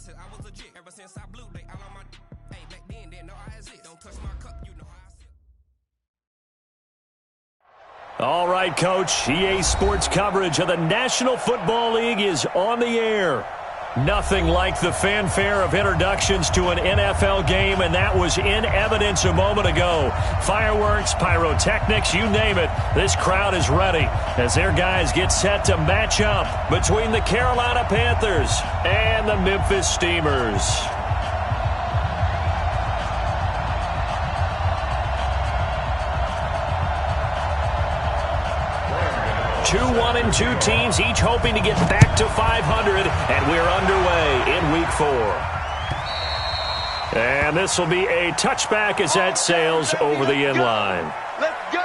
said I was legit. Ever since I blew, they all on my hey, back then, didn't know I exist. Don't touch my cup, you know how I sip. All right, Coach. EA Sports coverage of the National Football League is on the air. Nothing like the fanfare of introductions to an NFL game, and that was in evidence a moment ago. Fireworks, pyrotechnics, you name it. This crowd is ready as their guys get set to match up between the Carolina Panthers and the Memphis Steamers. 2-1-2 teams, each hoping to get back to 500, and we're underway in Week 4. And this will be a touchback as that sails over the end line. Let's go!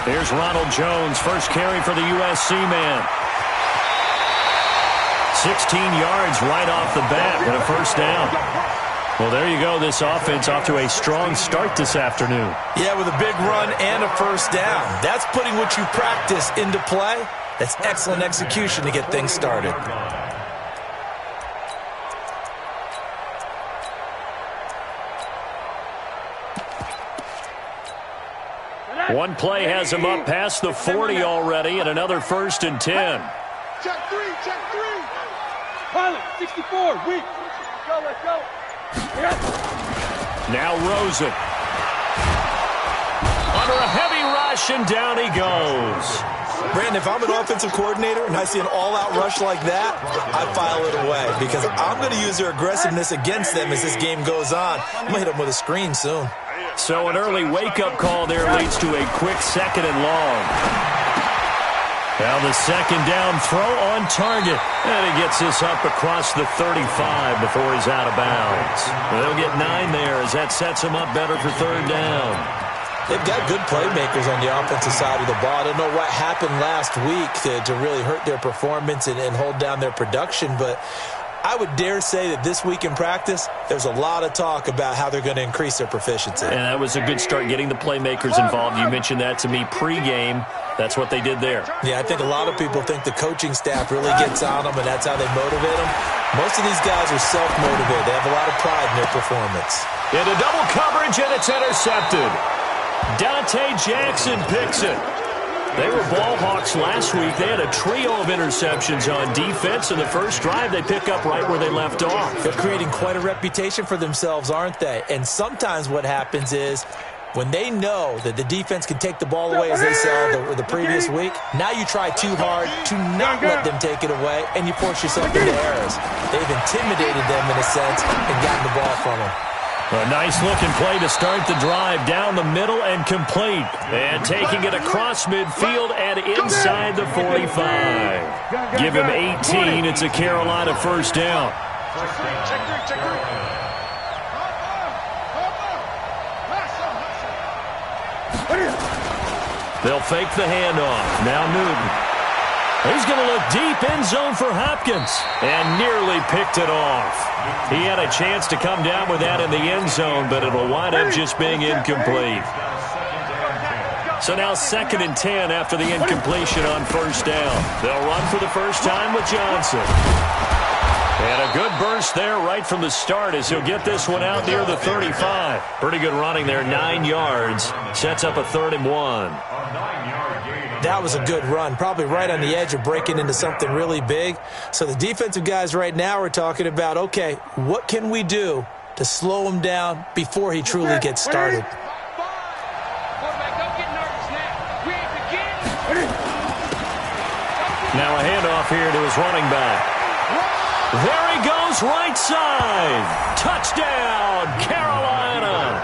Here's Ronald Jones, first carry for the USC man. 16 yards right off the bat and a first down. Well, there you go. This offense off to a strong start this afternoon. Yeah, with a big run and a first down. That's putting what you practice into play. That's excellent execution to get things started. One play has him up past the 40 already, and another 1st and 10. Check three, check three. Pilot, 64, weak. Let's go. Now Rosen. Under a heavy rush, and down he goes. Brandon, if I'm an offensive coordinator and I see an all-out rush like that, I file it away because I'm going to use their aggressiveness against them as this game goes on. I'm going to hit them with a screen soon. So an early wake-up call there leads to a quick 2nd and long. Now the 2nd down throw on target. And he gets this up across the 35 before he's out of bounds. They'll get 9 there as that sets him up better for 3rd down. They've got good playmakers on the offensive side of the ball. I don't know what happened last week to really hurt their performance and hold down their production, but I would dare say that this week in practice, there's a lot of talk about how they're going to increase their proficiency. And that was a good start, getting the playmakers involved. You mentioned that to me pregame. That's what they did there. Yeah, I think a lot of people think the coaching staff really gets on them, and that's how they motivate them. Most of these guys are self-motivated. They have a lot of pride in their performance. Into double coverage, and it's intercepted. Dante Jackson picks it. They were ball hawks last week. They had a trio of interceptions on defense. In the first drive, they pick up right where they left off. They're creating quite a reputation for themselves, aren't they? And sometimes what happens is when they know that the defense can take the ball away, as they saw the previous week, now you try too hard to not let them take it away, and you force yourself into errors. They've intimidated them in a sense and gotten the ball from them. A nice-looking play to start the drive down the middle and complete. And taking it across midfield and inside the 45. Give him 18. It's a Carolina first down. Check three. They'll fake the handoff. Now Newton. He's going to look deep end zone for Hopkins and nearly picked it off. He had a chance to come down with that in the end zone, but it'll wind up just being incomplete. So now 2nd and 10 after the incompletion on first down. They'll run for the first time with Johnson. And a good burst there right from the start as he'll get this one out near the 35. Pretty good running there, 9 yards. Sets up a 3rd and 1. That was a good run, probably right on the edge of breaking into something really big. So the defensive guys right now are talking about, okay, what can we do to slow him down before he truly gets started? Now a handoff here to his running back. There he goes, right side. Touchdown, Carolina.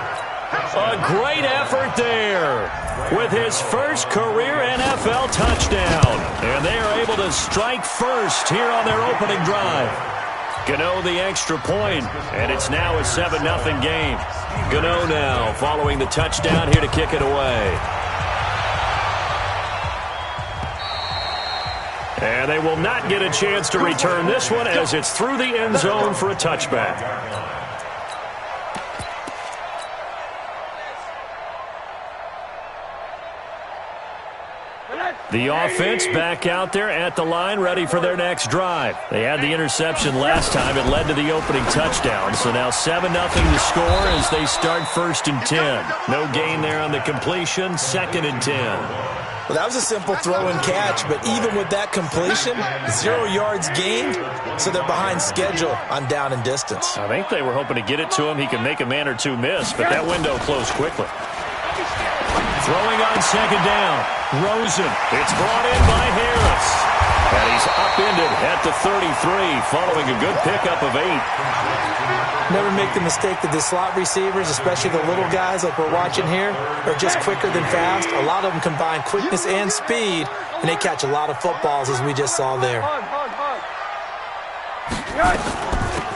A great effort there with his first career NFL touchdown. And they are able to strike first here on their opening drive. Gano the extra point, and it's now a 7-0 game. Gano now following the touchdown here to kick it away. And they will not get a chance to return this one as it's through the end zone for a touchback. The offense back out there at the line, ready for their next drive. They had the interception last time. It led to the opening touchdown. So now 7-0 to score as they start 1st and 10. No gain there on the completion, 2nd and 10. Well, that was a simple throw and catch, but even with that completion, 0 yards gained, so they're behind schedule on down and distance. I think they were hoping to get it to him. He could make a man or two miss, but that window closed quickly. Throwing on 2nd down. Rosen. It's brought in by Harris. And he's upended at the 33 following a good pickup of 8. Never make the mistake that the slot receivers, especially the little guys like we're watching here, are just quicker than fast. A lot of them combine quickness and speed, and they catch a lot of footballs as we just saw there.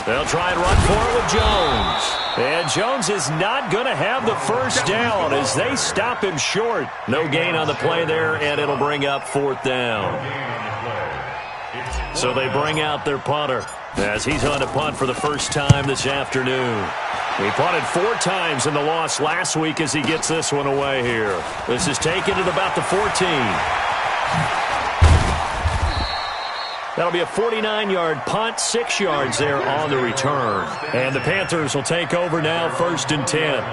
They'll try and run for it with Jones. And Jones is not going to have the first down as they stop him short. No gain on the play there, and it'll bring up 4th down. So they bring out their punter as he's on to punt for the first time this afternoon. He punted 4 times in the loss last week as he gets this one away here. This is taken at about the 14. That'll be a 49-yard punt, 6 yards there on the return. And the Panthers will take over now, 1st and 10.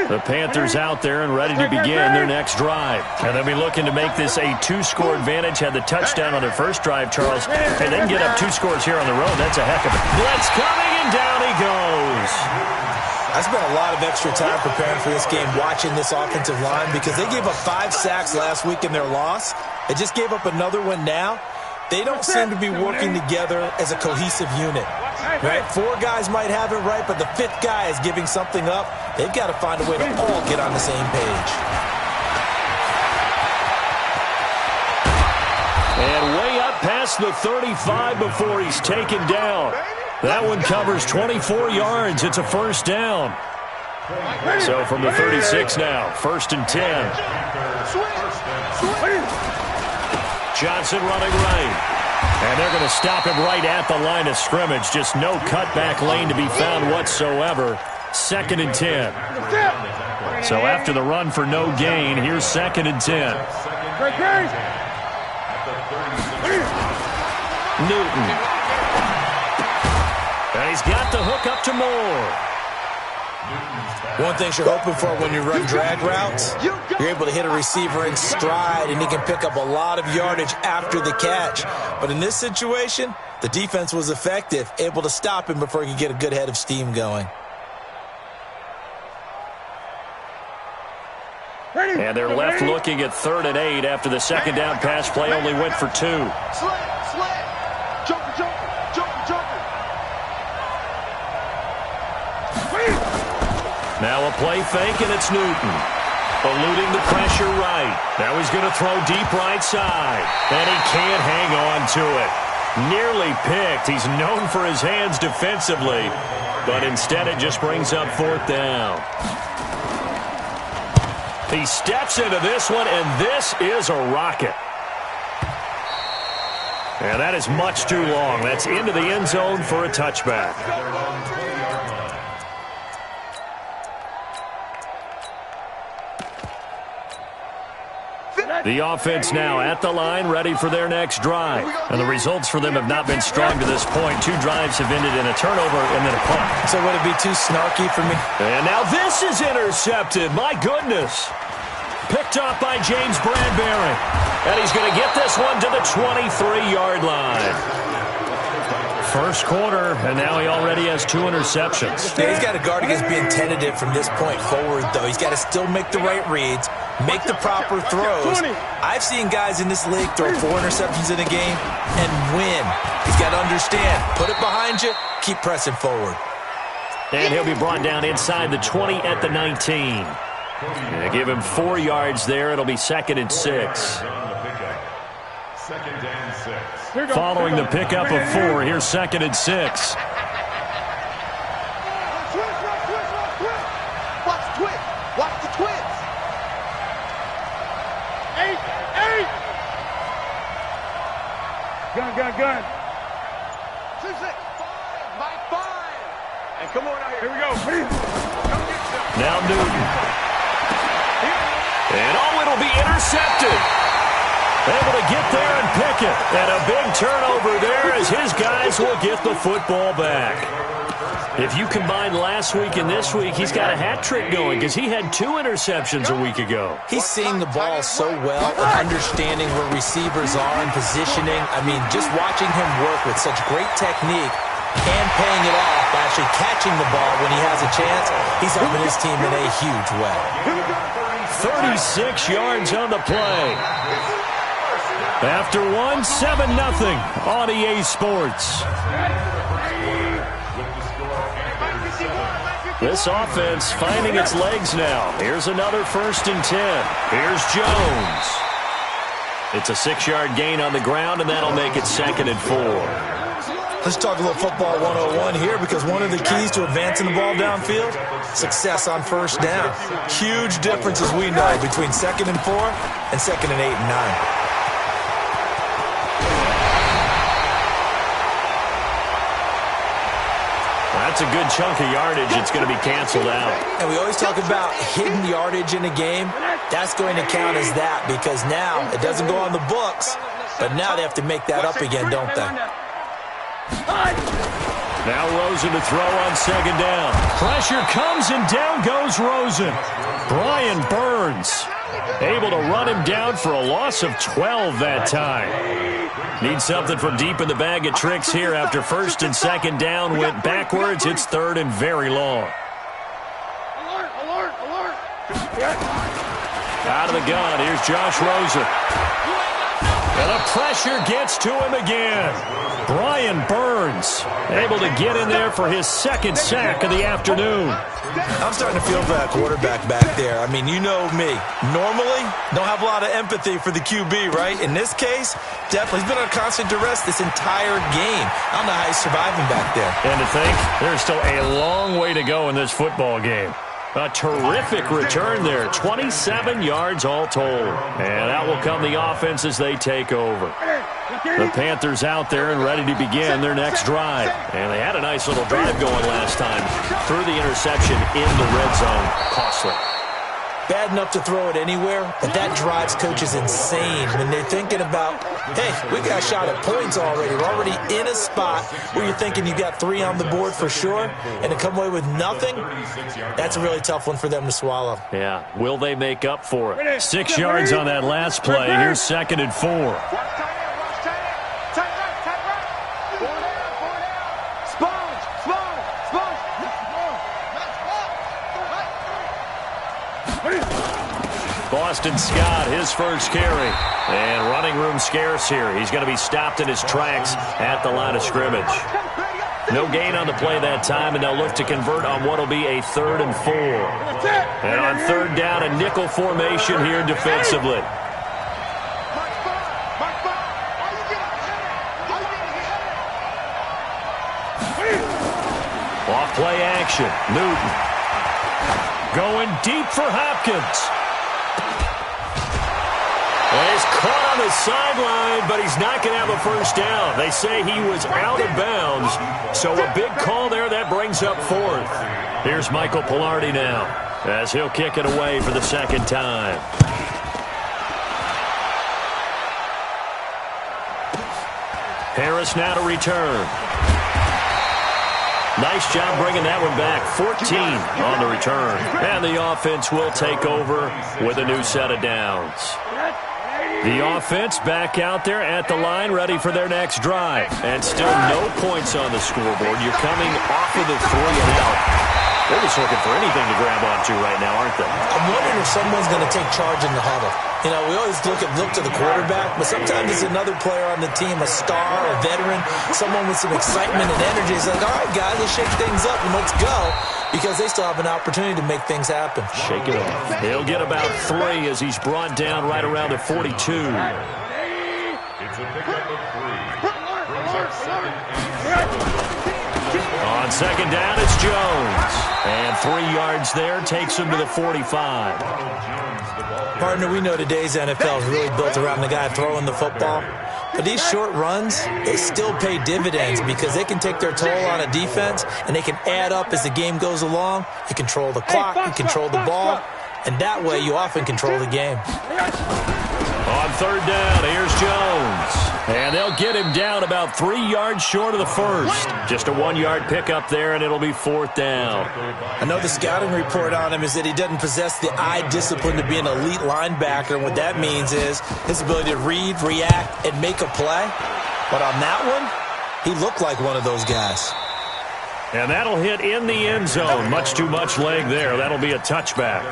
The Panthers out there and ready to begin their next drive. And they'll be looking to make this a 2-score advantage. Had the touchdown on their first drive, Charles. Hey, they can get up 2 scores here on the road. That's a heck of a blitz coming, and down he goes. I spent a lot of extra time preparing for this game, watching this offensive line, because they gave up 5 sacks last week in their loss. They just gave up another one now. They don't seem to be working together as a cohesive unit. Right? 4 guys might have it right, but the 5th guy is giving something up. They've got to find a way to all get on the same page. And way up past the 35 before he's taken down. That one covers 24 yards. It's a first down. So from the 36 now, 1st and 10. Johnson running right. And they're going to stop him right at the line of scrimmage. Just no cutback lane to be found whatsoever. 2nd and 10. So after the run for no gain, here's 2nd and 10. Newton. And he's got the hook up to Moore. One thing you're hoping for when you run drag routes, you're able to hit a receiver in stride, and he can pick up a lot of yardage after the catch. But in this situation, the defense was effective, able to stop him before he could get a good head of steam going. And they're left looking at 3rd and 8 after the 2nd down pass play only went for 2. Now a play fake, and it's Newton. Eluding the pressure right. Now he's going to throw deep right side. And he can't hang on to it. Nearly picked. He's known for his hands defensively. But instead it just brings up 4th down. He steps into this one, and this is a rocket. And that is much too long. That's into the end zone for a touchback. The offense now at the line, ready for their next drive. And the results for them have not been strong to this point. 2 drives have ended in a turnover and then a punt. So would it be too snarky for me? And now this is intercepted. My goodness. Picked off by James Bradbury. And he's going to get this one to the 23-yard line. First quarter, and now he already has 2 interceptions. Yeah, he's got to guard against being tentative from this point forward, though. He's got to still make the right reads, make the proper throws. I've seen guys in this league throw 4 interceptions in a game and win. He's got to understand, put it behind you, keep pressing forward. And he'll be brought down inside the 20 at the 19. And give him 4 yards there. It'll be 2nd and 6. Following the pickup of 4, here's 2nd and 6. Watch the twist. Watch the twist. 8. Gun. 2-6. 5. And come on out here. Here we go. Come get some. Now Newton. And it'll be intercepted. Able to get there and pick it. And a big turnover there as his guys will get the football back. If you combine last week and this week, he's got a hat trick going because he had 2 interceptions a week ago. He's seeing the ball so well and understanding where receivers are and positioning. I mean, just watching him work with such great technique and paying it off by actually catching the ball when he has a chance, he's helping his team in a huge way. 36 yards on the play. After 1, 7-0 on EA Sports. This offense finding its legs now. Here's another 1st and 10. Here's Jones. It's a 6-yard gain on the ground, and that'll make it 2nd and 4. Let's talk a little football 101 here, because one of the keys to advancing the ball downfield, success on 1st down. Huge difference, as we know, between 2nd and 4 and 2nd and 8 and 9. That's a good chunk of yardage. It's going to be canceled out. And we always talk about hidden yardage in a game. That's going to count as that, because now it doesn't go on the books, but now they have to make that up again, don't they? Now Rosen to throw on 2nd down. Pressure comes, and down goes Rosen. Brian Burns able to run him down for a loss of 12 that time. Need something from deep in the bag of tricks here after 1st and 2nd down went backwards. It's 3rd and very long. Alert. Out of the gun, here's Josh Rosen. And the pressure gets to him again. Brian Burns able to get in there for his 2nd sack of the afternoon. I'm starting to feel for that quarterback back there. I mean, you know me. Normally, don't have a lot of empathy for the QB, right? In this case, definitely. He's been under constant duress this entire game. I don't know how he's surviving back there. And to think, there's still a long way to go in this football game. A terrific return there. 27 yards all told. And out will come the offense as they take over. The Panthers out there and ready to begin their next drive. And they had a nice little drive going last time. Threw the interception in the red zone. Costly. Bad enough to throw it anywhere, but that drives coaches insane when they're thinking about, hey, we got a shot at points already. We're already in a spot where you're thinking you got 3 on the board for sure, and to come away with nothing, that's a really tough one for them to swallow. Yeah, will they make up for it? 6 yards on that last play. Here's 2nd and 4. Boston Scott, his first carry. And running room scarce here. He's going to be stopped in his tracks at the line of scrimmage. No gain on the play that time, and they'll look to convert on what will be a 3rd and 4. And on 3rd down, a nickel formation here defensively. Off play action. Newton going deep for Hopkins. Well, he's caught on the sideline, but he's not going to have a 1st down. They say he was out of bounds, so a big call there that brings up 4th. Here's Michael Pilardi now as he'll kick it away for the 2nd time. Harris now to return. Nice job bringing that one back. 14 on the return. And the offense will take over with a new set of downs. The offense back out there at the line, ready for their next drive. And still no points on the scoreboard. You're coming off of the 3 and out. They're just looking for anything to grab onto right now, aren't they? I'm wondering if someone's going to take charge in the huddle. You know, we always look to the quarterback, but sometimes it's another player on the team, a star, a veteran, someone with some excitement and energy. It's like, all right, guys, let's shake things up and let's go, because they still have an opportunity to make things happen. Shake it off. He'll get about 3 as he's brought down right around the 42. It's a pickup of 3. Brings up 2nd and 7. On 2nd down, it's Jones. And 3 yards there takes him to the 45. Partner, we know today's NFL is really built around the guy throwing the football. But these short runs, they still pay dividends because they can take their toll on a defense and they can add up as the game goes along. You control the clock, you control the ball, and that way you often control the game. On 3rd down, here's Jones. And they'll get him down about 3 yards short of the first. Just a 1-yard pickup there, and it'll be 4th down. I know the scouting report on him is that he doesn't possess the eye discipline to be an elite linebacker, and what that means is his ability to read, react, and make a play. But on that one, he looked like one of those guys. And that'll hit in the end zone. Much too much leg there. That'll be a touchback.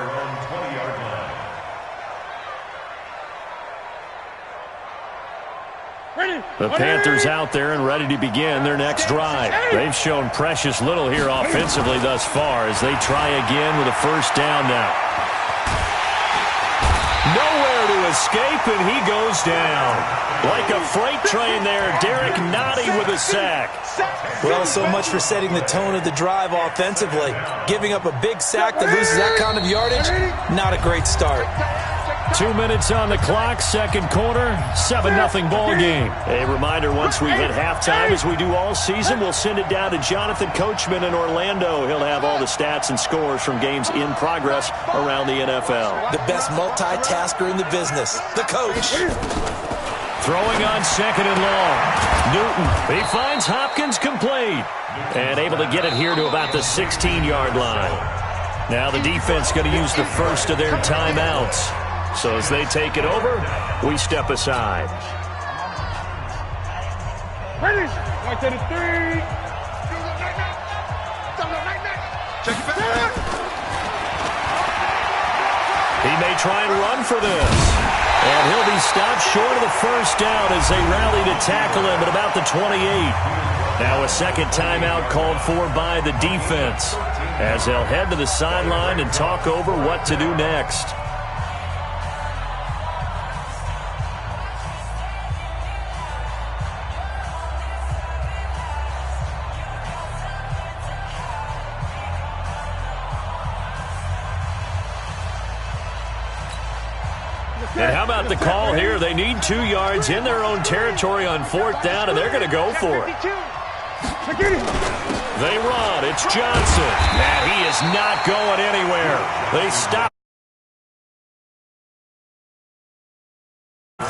The Panthers out there and ready to begin their next drive. They've shown precious little here offensively thus far as they try again with a 1st down now. Nowhere to escape, and he goes down. Like a freight train there, Derek Nottie with a sack. Well, so much for setting the tone of the drive offensively. Giving up a big sack that loses that kind of yardage, not a great start. 2 minutes on the clock, 2nd quarter, 7-0 ball game. A reminder, once we hit halftime, as we do all season, we'll send it down to Jonathan Coachman in Orlando. He'll have all the stats and scores from games in progress around the NFL. The best multitasker in the business, the coach. Throwing on 2nd and long. Newton, he finds Hopkins complete. And able to get it here to about the 16-yard line. Now the defense going to use the first of their timeouts. So as they take it over, we step aside. Ready? 1 to the 3. Check it back. He may try and run for this. And he'll be stopped short of the 1st down as they rally to tackle him at about the 28. Now a 2nd timeout called for by the defense as they'll head to the sideline and talk over what to do next. And how about the call here? They need 2 yards in their own territory on 4th down, and they're going to go for it. They run. It's Johnson. And he is not going anywhere. They stop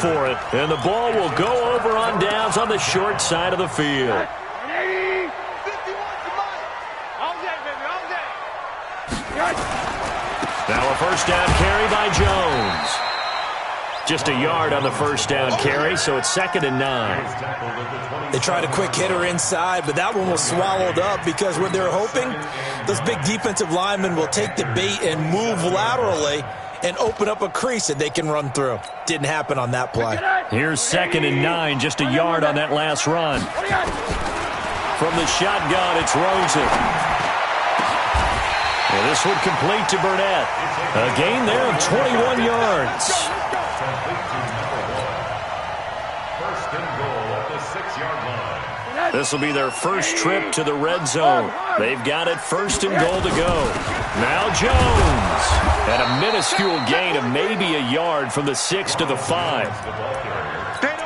for it. And the ball will go over on downs on the short side of the field. Now a 1st down carry by Jones. Just a yard on the 1st down carry, so it's 2nd and 9. They tried a quick hitter inside, but that one was swallowed up because what they're hoping, those big defensive linemen will take the bait and move laterally and open up a crease that they can run through. Didn't happen on that play. Here's 2nd and 9, just a yard on that last run. From the shotgun, it's Rosen. And this would complete to Burnett. A gain there of 21 yards. First and goal at the 6-yard line. This will be their first trip to the red zone. They've got it 1st and goal to go. Now Jones. And a minuscule gain of maybe a yard from the 6 to the 5.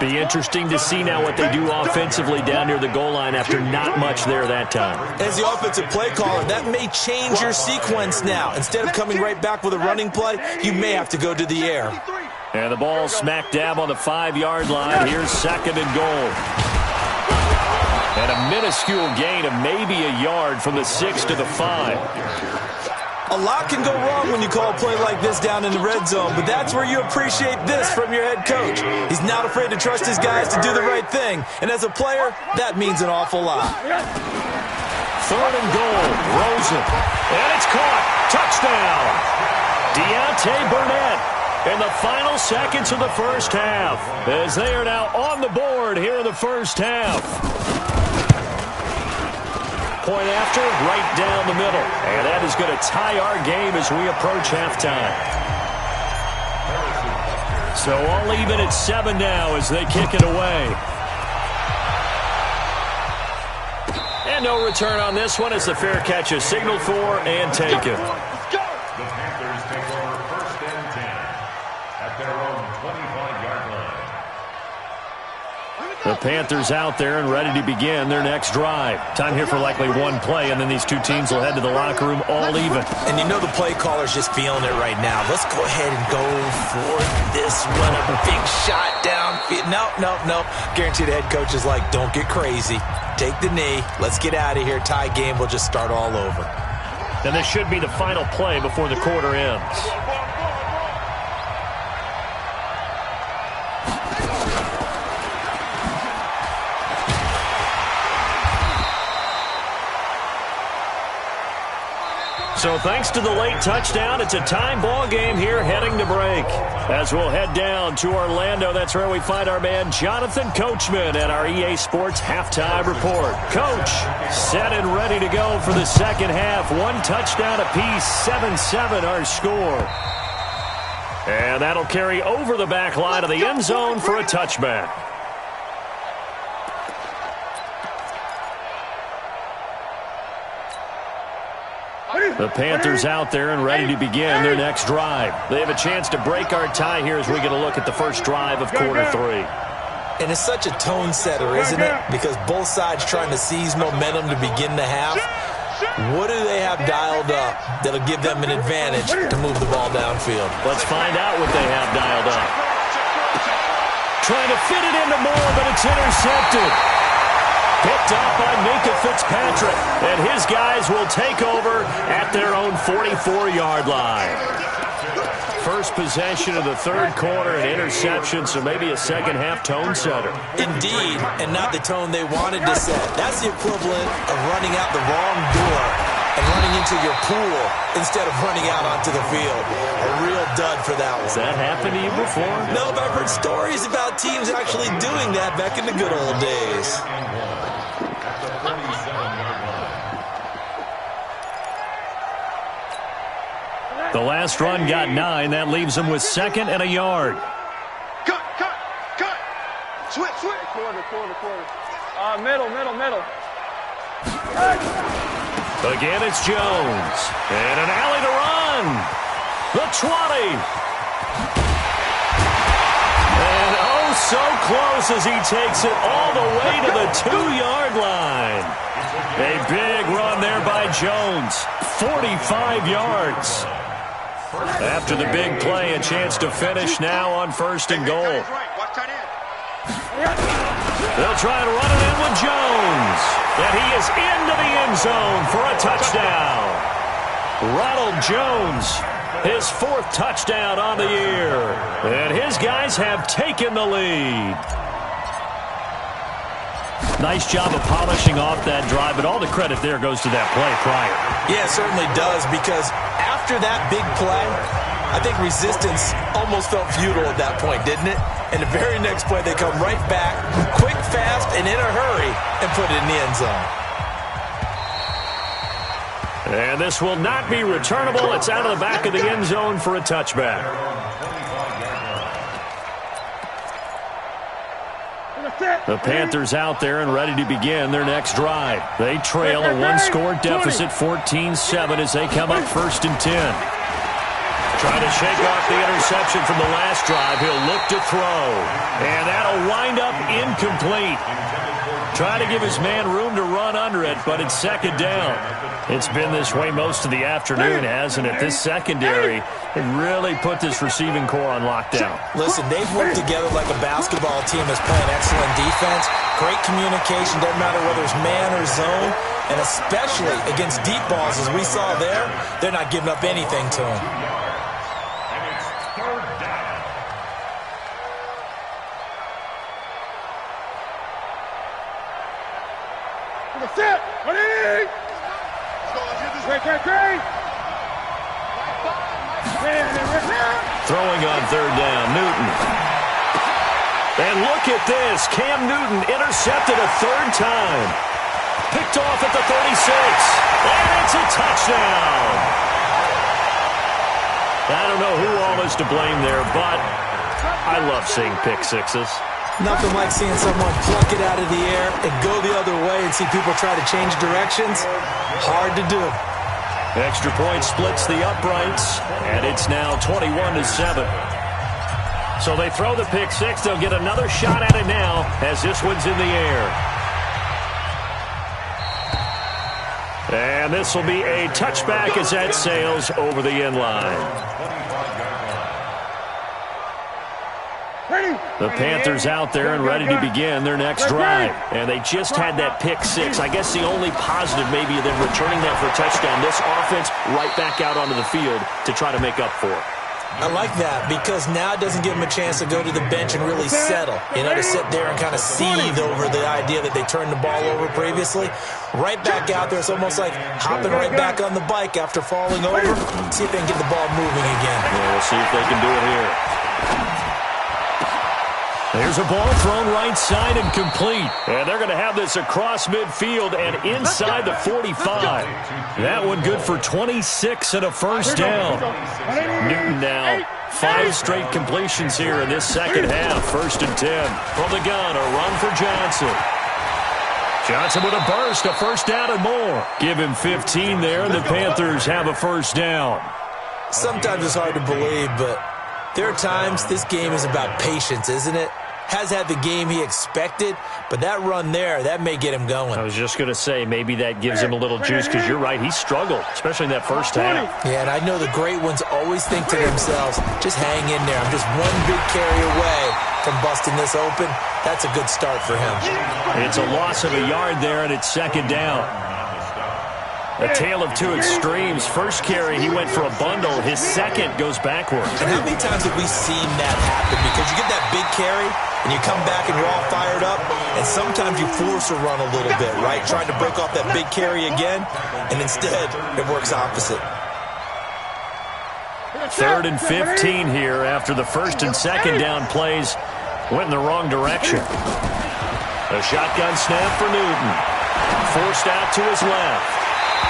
Be interesting to see now what they do offensively down near the goal line after not much there that time. As the offensive play caller, that may change your sequence now. Instead of coming right back with a running play, you may have to go to the air. And the ball smack dab on the 5-yard line. Here's 2nd and goal. And a minuscule gain of maybe a yard from the 6 to the 5. A lot can go wrong when you call a play like this down in the red zone, but that's where you appreciate this from your head coach. He's not afraid to trust his guys to do the right thing, and as a player, that means an awful lot. 3rd and goal, Rosen, and it's caught. Touchdown! Deontay Burnett in the final seconds of the first half, as they are now on the board here in the first half. Point after, right down the middle. And that is going to tie our game as we approach halftime. So all even at 7 now as they kick it away. And no return on this one as the fair catch is signaled for and taken. The Panthers take over 1st and 10 at their own 25-yard line. The Panthers out there and ready to begin their next drive. Time here for likely one play, and then these two teams will head to the locker room all even. And you know the play caller's just feeling it right now. Let's go ahead and go for this one. A big shot downfield. Nope. Guarantee the head coach is like, don't get crazy. Take the knee. Let's get out of here. Tie game. We'll just start all over. And this should be the final play before the quarter ends. So thanks to the late touchdown, it's a time ball game here heading to break. As we'll head down to Orlando, that's where we find our man Jonathan Coachman at our EA Sports Halftime Report. Coach, set and ready to go for the second half. 1 touchdown apiece, 7-7 our score. And that'll carry over the back line of the end zone for a touchback. The Panthers out there and ready to begin their next drive. They have a chance to break our tie here as we get a look at the first drive of quarter 3. And it's such a tone setter, isn't it? Because both sides trying to seize momentum to begin the half. What do they have dialed up that'll give them an advantage to move the ball downfield? Let's find out what they have dialed up. Trying to fit it into Moore, but it's intercepted. Picked up by Minka Fitzpatrick, and his guys will take over at their own 44-yard line. First possession of the third quarter, an interception, so maybe a second-half tone setter. Indeed, and not the tone they wanted to set. That's the equivalent of running out the wrong door and running into your pool instead of running out onto the field. A real dud for that one. Has that happened to you before? No, but I've heard stories about teams actually doing that back in the good old days. The last run got 9. That leaves them with 2nd and a yard. Cut. Switch. Quarter. Middle. Again, it's Jones. And an alley to run. The 20. And oh, so close as he takes it all the way to the 2-yard line. A big run there by Jones. 45 yards. After the big play, a chance to finish now on 1st and goal. They'll try to run it in with Jones. And he is into the end zone for a touchdown. Ronald Jones, his 4th touchdown on the year. And his guys have taken the lead. Nice job of polishing off that drive, but all the credit there goes to that play prior. Yeah, it certainly does, because after that big play, I think resistance almost felt futile at that point, didn't it? And the very next play, they come right back, quick, fast, and in a hurry, and put it in the end zone. And this will not be returnable. It's out of the back of the end zone for a touchback. The Panthers out there and ready to begin their next drive. They trail a 1-score deficit, 14-7, as they come up 1st and 10. Trying to shake off the interception from the last drive. He'll look to throw. And that'll wind up incomplete. Trying to give his man room to run under it, but it's 2nd down. It's been this way most of the afternoon, hasn't it? This secondary has really put this receiving core on lockdown. Listen, they've worked together like a basketball team that's playing excellent defense. great communication, doesn't matter whether it's man or zone, and especially against deep balls, as we saw there, they're not giving up anything to him. And it's third down. That's it. Ready? Great. Throwing on third down, Newton. And look at this. Cam Newton intercepted a third time. Picked off at the 36. And it's a touchdown. I don't know who all is to blame there, but I love seeing pick sixes. Nothing like seeing someone pluck it out of the air and go the other way and see people try to change directions. Hard to do. Extra point splits the uprights, and it's now 21-7. So they throw the pick six. They'll get another shot at it now as this one's in the air. And this will be a touchback as that sails over the end line. The Panthers out there and ready to begin their next drive. And they just had that pick six. I guess the only positive maybe of them returning that for a touchdown. This offense right back out onto the field to try to make up for it. I like that because now it doesn't give them a chance to go to the bench and really settle. You know, to sit there and kind of seethe over the idea that they turned the ball over previously. Right back out there. It's almost like hopping right back on the bike after falling over. See if they can get the ball moving again. Yeah, we'll see if they can do it here. There's a ball thrown right side and complete. And they're going to have this across midfield and inside the 45. That one good for 26 and a first down. Newton now 5 straight completions here in this second half. 1st and 10. From the gun, a run for Johnson. Johnson with a burst, a first down and more. Give him 15 there, and the Panthers have a first down. Sometimes it's hard to believe, but there are times this game is about patience, isn't it? Has had the game he expected, but that run there, that may get him going. I was just going to say, maybe that gives him a little juice because you're right, he struggled, especially in that first half. Yeah, and I know the great ones always think to themselves, just hang in there. I'm just one big carry away from busting this open. That's a good start for him. It's a loss of a yard there, and it's second down. A tale of two extremes. First carry, he went for a bundle. His second goes backwards. And how many times have we seen that happen? Because you get that big carry, and you come back and you're all fired up, and sometimes you force a run a little bit, right? Trying to break off that big carry again, and instead it works opposite. 3rd and 15 here after the first and second down plays went in the wrong direction. A shotgun snap for Newton. Forced out to his left.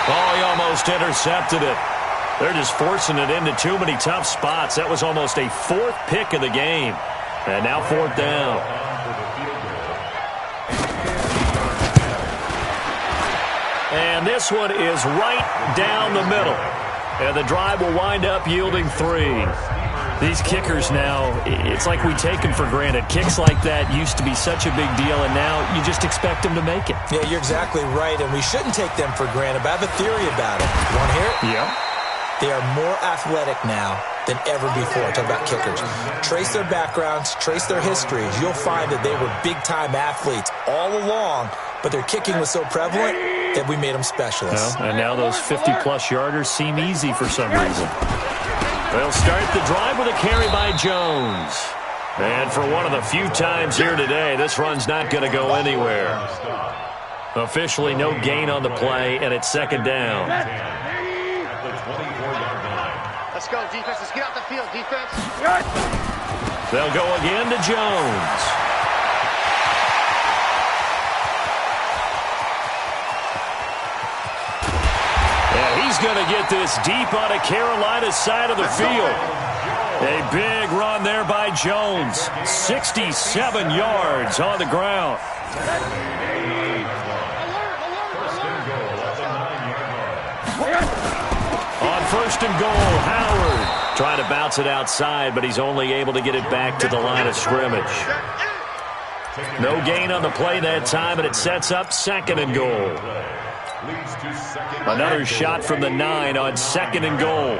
Oh, he almost intercepted it. They're just forcing it into too many tough spots. That was almost a 4th pick of the game. And now 4th down. And this one is right down the middle. And the drive will wind up yielding 3. These kickers now, it's like we take them for granted. Kicks like that used to be such a big deal, and now you just expect them to make it. Yeah, you're exactly right, and we shouldn't take them for granted, but I have a theory about it. You want to hear it? Yeah. They are more athletic now than ever before. Talk about kickers. Trace their backgrounds, trace their histories. You'll find that they were big-time athletes all along, but their kicking was so prevalent that we made them specialists. Well, and now those 50-plus yarders seem easy for some reason. They'll start the drive with a carry by Jones. And for one of the few times here today, this run's not going to go anywhere. Officially no gain on the play, and it's second down. Let's go, defense. Let's get out the field, defense. They'll go again to Jones. He's going to get this deep on a Carolina side of the field. A big run there by Jones. 67 yards on the ground. On 1st and goal, Howard trying to bounce it outside, but he's only able to get it back to the line of scrimmage. No gain on the play that time, and it sets up 2nd and goal. Another shot from the 9 on 2nd and goal.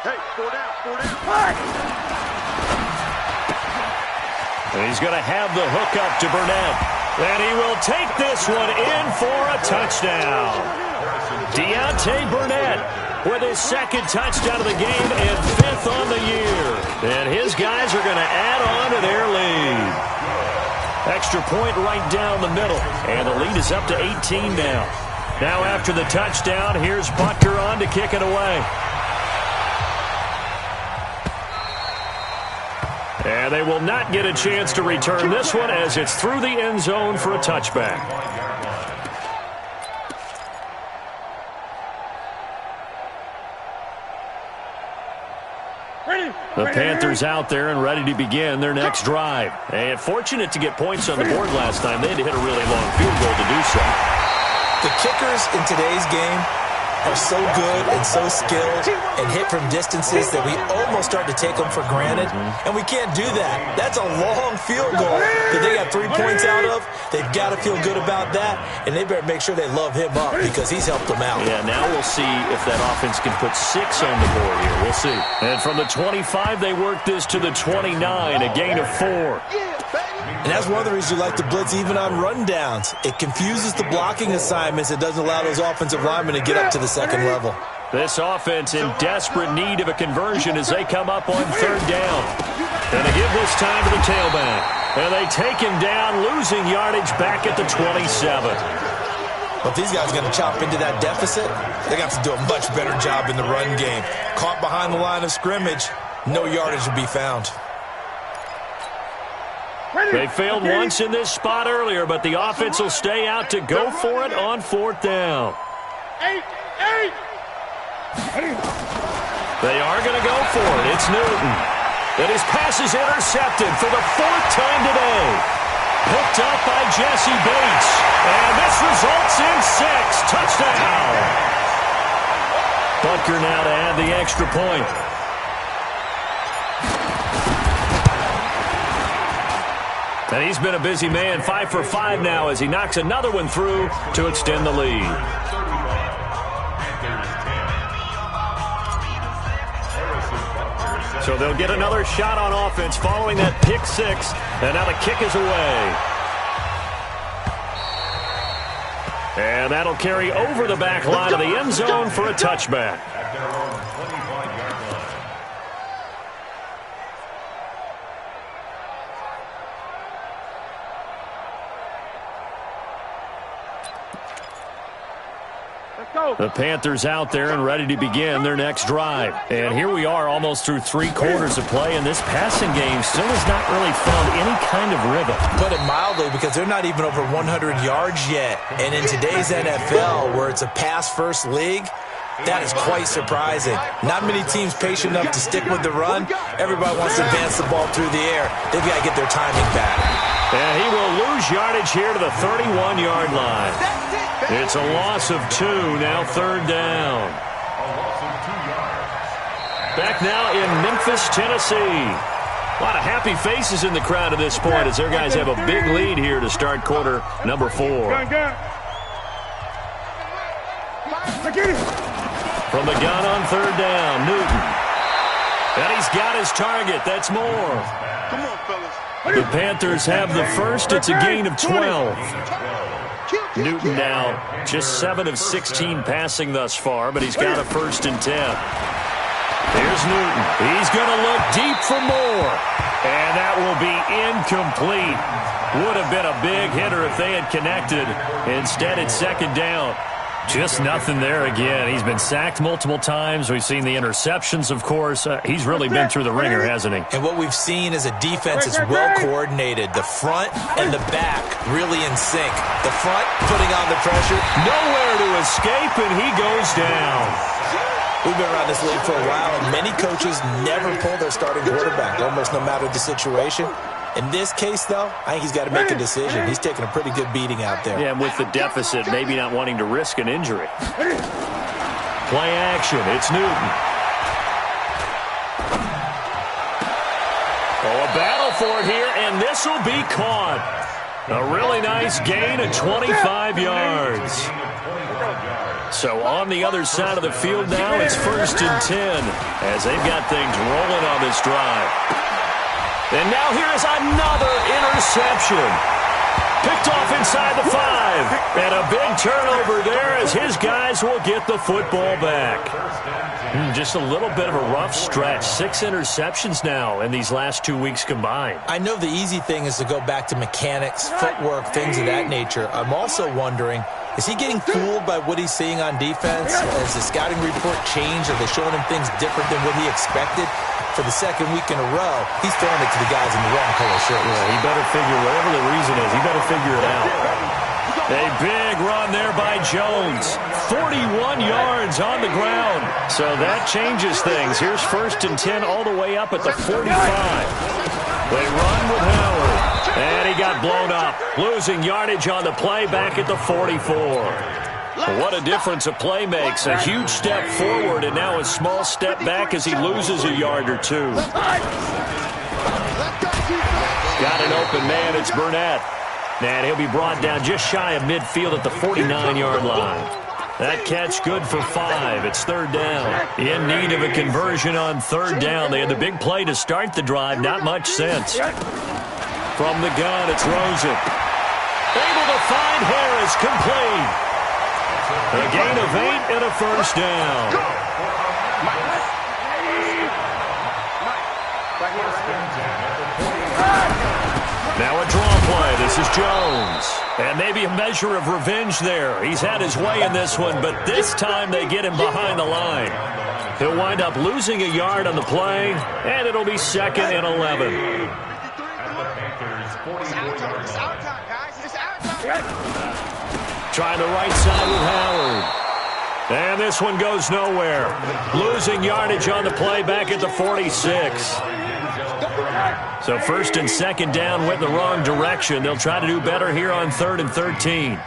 Hey, 4 down. And he's going to have the hook up to Burnett. And he will take this one in for a touchdown. Deontay Burnett with his second touchdown of the game and 5th on the year. And his guys are going to add on to their lead. Extra point right down the middle. And the lead is up to 18 now. Now after the touchdown, here's Butker on to kick it away. And they will not get a chance to return this one as it's through the end zone for a touchback. The Panthers out there and ready to begin their next drive. And fortunate to get points on the board last time. They had to hit a really long field goal to do so. The kickers in today's game are so good and so skilled and hit from distances that we almost start to take them for granted, and we can't do that. That's a long field goal that they got 3 points out of. They've got to feel good about that, and they better make sure they love him up because he's helped them out. Yeah, now we'll see if that offense can put 6 on the board here. We'll see. And from the 25, they work this to the 29, a gain of 4. And that's one of the reasons you like to blitz even on rundowns. It confuses the blocking assignments. It doesn't allow those offensive linemen to get up to the second level. This offense in desperate need of a conversion as they come up on 3rd down. And they give this time to the tailback. And they take him down, losing yardage back at the 27. But if these guys are going to chop into that deficit, they got to do a much better job in the run game. Caught behind the line of scrimmage, no yardage to be found. They failed once in this spot earlier, but the offense will stay out to go for it on 4th down. They are going to go for it. It's Newton. And his pass is intercepted for the 4th time today. Picked up by Jesse Bates. And this results in 6. Touchdown. Butker now to add the extra point. And he's been a busy man, 5 for 5 now as he knocks another one through to extend the lead. So they'll get another shot on offense following that pick 6, and now the kick is away. And that'll carry over the back line of the end zone for a touchback. The Panthers out there and ready to begin their next drive. And here we are almost through 3 quarters of play, and this passing game still has not really found any kind of rhythm. Put it mildly, because they're not even over 100 yards yet. And in today's NFL, where it's a pass-first league, that is quite surprising. Not many teams patient enough to stick with the run. Everybody wants to advance the ball through the air. They've got to get their timing back. And he will lose yardage here to the 31-yard line. It's a loss of 2, now 3rd down. Back now in Memphis, Tennessee. A lot of happy faces in the crowd at this point as their guys have a big lead here to start quarter number 4. From the gun on 3rd down, Newton. And he's got his target. That's more. Come on, fellas. The Panthers have the first. It's a gain of 12. Newton now just 7 of 16 passing thus far, but he's got a 1st and 10. Here's Newton. He's going to look deep for more. And that will be incomplete. Would have been a big hitter if they had connected. Instead, it's 2nd down. Just nothing there again. He's been sacked multiple times. We've seen the interceptions, of course. He's really been through the ringer, hasn't he? And what we've seen is a defense that's well coordinated. The front and the back really in sync. The front putting on the pressure. Nowhere to escape, and he goes down. We've been around this league for a while, and many coaches never pull their starting quarterback, almost no matter the situation. In this case, though, I think he's got to make a decision. He's taking a pretty good beating out there. Yeah, and with the deficit, maybe not wanting to risk an injury. Play action. It's Newton. Oh, a battle for it here, and this will be caught. A really nice gain of 25 yards. So on the other side of the field now, it's 1st and 10 as they've got things rolling on this drive. And now here is another interception. Picked off inside the 5. And a big turnover there as his guys will get the football back. Just a little bit of a rough stretch. 6 interceptions now in these last 2 weeks combined. I know the easy thing is to go back to mechanics, footwork, things of that nature. I'm also wondering, is he getting fooled by what he's seeing on defense? Has the scouting report changed? Are they showing him things different than what he expected? For the second week in a row, he's throwing it to the guys in the wrong color shirts. Yeah, he better figure, whatever the reason is, he better figure it out. A big run there by Jones. 41 yards on the ground. So that changes things. Here's 1st and 10 all the way up at the 45. They run with Howard. And he got blown up. Losing yardage on the play back at the 44. What a difference a play makes. A huge step forward and now a small step back as he loses a yard or two. Got an open man. It's Burnett. And he'll be brought down just shy of midfield at the 49-yard line. That catch good for 5. It's 3rd down. In need of a conversion on 3rd down. They had the big play to start the drive. Not much sense. From the gun, it's Rosen. Able to find Harris, complete. A gain of 8 and a 1st down. Now a draw play. This is Jones. And maybe a measure of revenge there. He's had his way in this one, but this time they get him behind the line. He'll wind up losing a yard on the play, and it'll be 2nd and 11. Trying the right side with Howard. And this one goes nowhere. Losing yardage on the play back at the 46. So 1st and 2nd down went in the wrong direction. They'll try to do better here on 3rd and 13.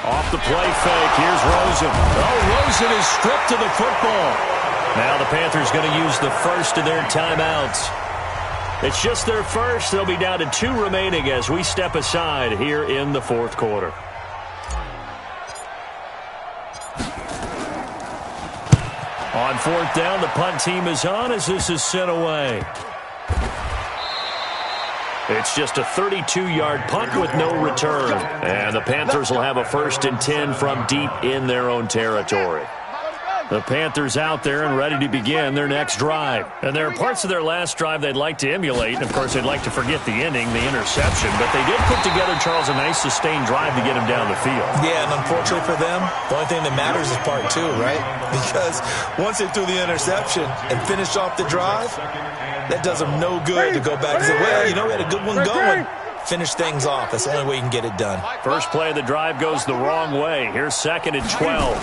Off the play fake. Here's Rosen. Oh, Rosen is stripped to the football. Now the Panthers going to use the first of their timeouts. It's just their first. They'll be down to 2 remaining as we step aside here in the 4th quarter. On 4th down, the punt team is on as this is sent away. It's just a 32-yard punt with no return. And the Panthers will have a 1st and 10 from deep in their own territory. The Panthers out there and ready to begin their next drive. And there are parts of their last drive they'd like to emulate. And, of course, they'd like to forget the ending, the interception. But they did put together, Charles, a nice sustained drive to get him down the field. Yeah, and unfortunately for them, the only thing that matters is part 2, right? Because once they threw the interception and finished off the drive, that does them no good to go back and say, well, you know, we had a good one going. Finish things off. That's the only way you can get it done. First play of the drive goes the wrong way. Here's 2nd and 12.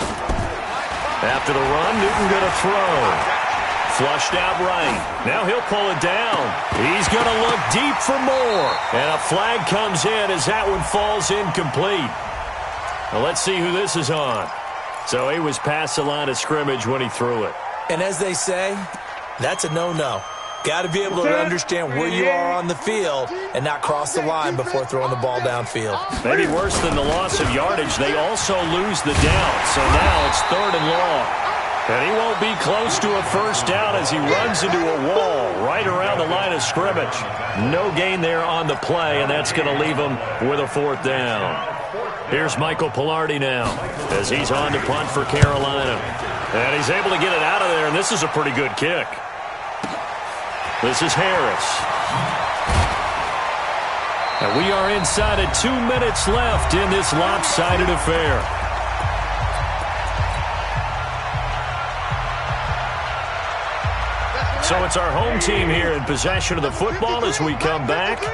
After the run, Newton going to throw. Flushed out right. Now he'll pull it down. He's going to look deep for more. And a flag comes in as that one falls incomplete. Well, let's see who this is on. So he was past the line of scrimmage when he threw it. And as they say, that's a no-no. Got to be able to understand where you are on the field and not cross the line before throwing the ball downfield. Maybe worse than the loss of yardage, they also lose the down. So now it's 3rd and long. And he won't be close to a 1st down as he runs into a wall right around the line of scrimmage. No gain there on the play, and that's going to leave him with a 4th down. Here's Michael Pilardi now as he's on to punt for Carolina. And he's able to get it out of there, and this is a pretty good kick. This is Harris. And we are inside of 2 minutes left in this lopsided affair. So it's our home team here in possession of the football as we come back.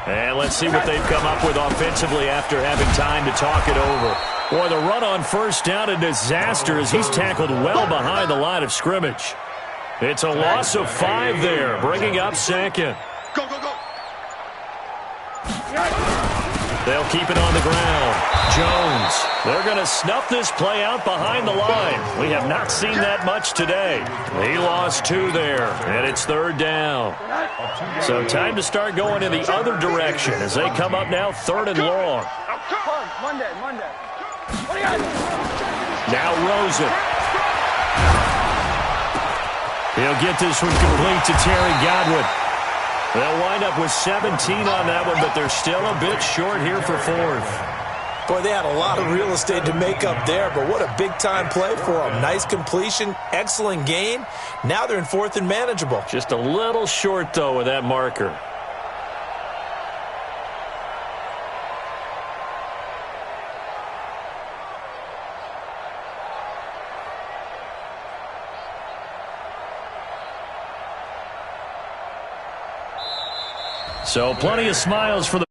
And let's see what they've come up with offensively after having time to talk it over. Boy, the run on 1st down, a disaster as he's tackled well behind the line of scrimmage. It's a loss of 5 there, bringing up 2nd. Go, go, go. They'll keep it on the ground. Jones. They're going to snuff this play out behind the line. We have not seen that much today. He lost 2 there, and it's 3rd down. So time to start going in the other direction as they come up now 3rd and long. Monday. Now Rosen. He'll get this one complete to Terry Godwin. They'll wind up with 17 on that one, but they're still a bit short here for fourth. Boy, they had a lot of real estate to make up there, but what a big-time play for them. Nice completion, excellent gain. Now they're in fourth and manageable. Just a little short, though, with that marker. So plenty of smiles for the